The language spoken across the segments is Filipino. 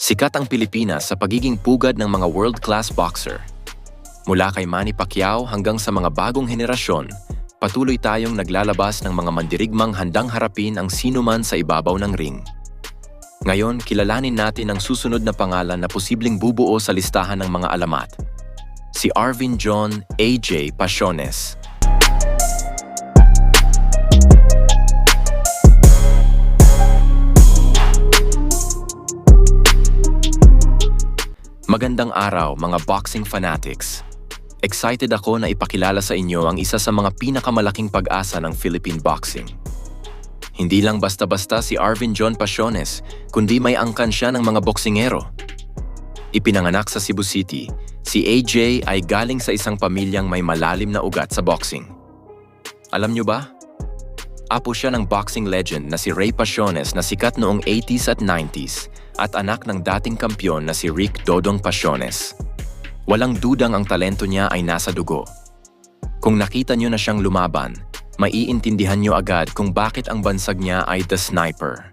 Sikat ang Pilipinas sa pagiging pugad ng mga world-class boxer. Mula kay Manny Pacquiao hanggang sa mga bagong henerasyon, patuloy tayong naglalabas ng mga mandirigmang handang harapin ang sinuman sa ibabaw ng ring. Ngayon, kilalanin natin ang susunod na pangalan na posibleng bubuo sa listahan ng mga alamat. Si Arvin John AJ Pasiones. Magandang araw mga boxing fanatics. Excited ako na ipakilala sa inyo ang isa sa mga pinakamalaking pag-asa ng Philippine boxing. Hindi lang basta-basta si Arvin John Pasiones, kundi may angkan siya ng mga boksingero. Ipinanganak sa Cebu City, si AJ ay galing sa isang pamilyang may malalim na ugat sa boxing. Alam nyo ba? Apo siya ng boxing legend na si Ray Pasiones na sikat noong 80s at 90s at anak ng dating kampyon na si Rick Dodong Pasiones. Walang dudang ang talento niya ay nasa dugo. Kung nakita nyo na siyang lumaban, maiintindihan nyo agad kung bakit ang bansag niya ay The Sniper.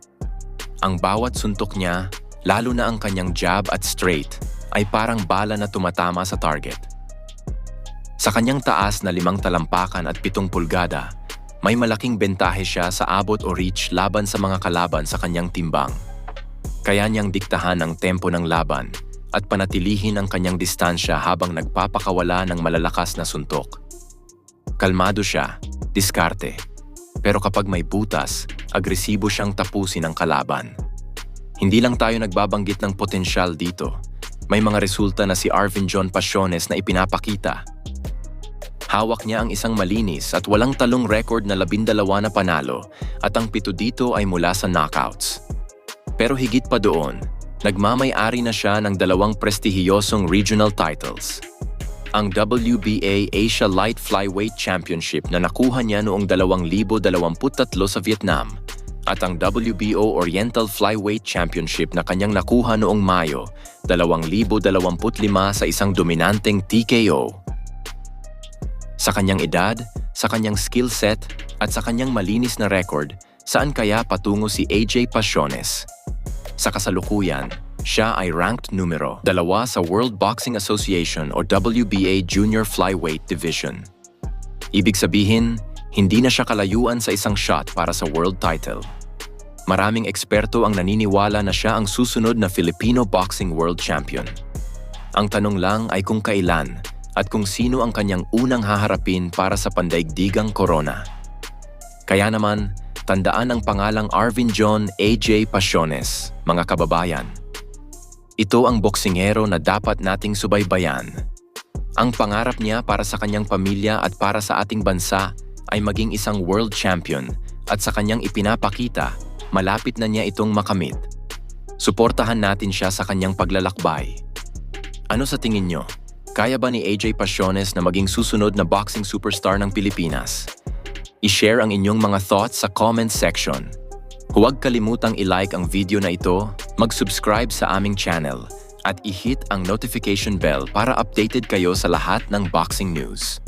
Ang bawat suntok niya, lalo na ang kanyang jab at straight, ay parang bala na tumatama sa target. Sa kanyang taas na 5 talampakan at 7 pulgada, may malaking bentahe siya sa abot o reach laban sa mga kalaban sa kanyang timbang. Kaya niyang diktahan ang tempo ng laban at panatilihin ang kanyang distansya habang nagpapakawala ng malalakas na suntok. Kalmado siya, diskarte. Pero kapag may butas, agresibo siyang tapusin ang kalaban. Hindi lang tayo nagbabanggit ng potensyal dito. May mga resulta na si Arvin John Pasiones na ipinapakita. Hawak niya ang isang malinis at walang talong record na 12 na panalo at ang 7 dito ay mula sa knockouts. Pero higit pa doon, nagmamay-ari na siya ng 2 prestihiyosong regional titles. Ang WBA Asia Light Flyweight Championship na nakuha niya noong 2023 sa Vietnam at ang WBO Oriental Flyweight Championship na kanyang nakuha noong Mayo 2025 sa isang dominanteng TKO. Sa kanyang edad, sa kanyang skill set at sa kanyang malinis na record, saan kaya patungo si AJ Pasiones? Sa kasalukuyan, siya ay ranked numero 2 sa World Boxing Association o WBA Junior Flyweight Division. Ibig sabihin, hindi na siya kalayuan sa isang shot para sa world title. Maraming eksperto ang naniniwala na siya ang susunod na Filipino Boxing World Champion. Ang tanong lang ay kung kailan at kung sino ang kanyang unang haharapin para sa pandaigdigang corona. Kaya naman, tandaan ang pangalang Arvin John AJ Pasiones, mga kababayan. Ito ang boksingero na dapat nating subaybayan. Ang pangarap niya para sa kanyang pamilya at para sa ating bansa ay maging isang world champion at sa kanyang ipinapakita, malapit na niya itong makamit. Suportahan natin siya sa kanyang paglalakbay. Ano sa tingin nyo? Kaya ba ni AJ Pasiones na maging susunod na boxing superstar ng Pilipinas? I-share ang inyong mga thoughts sa comment section. Huwag kalimutang i-like ang video na ito, mag-subscribe sa aming channel, at i-hit ang notification bell para updated kayo sa lahat ng boxing news.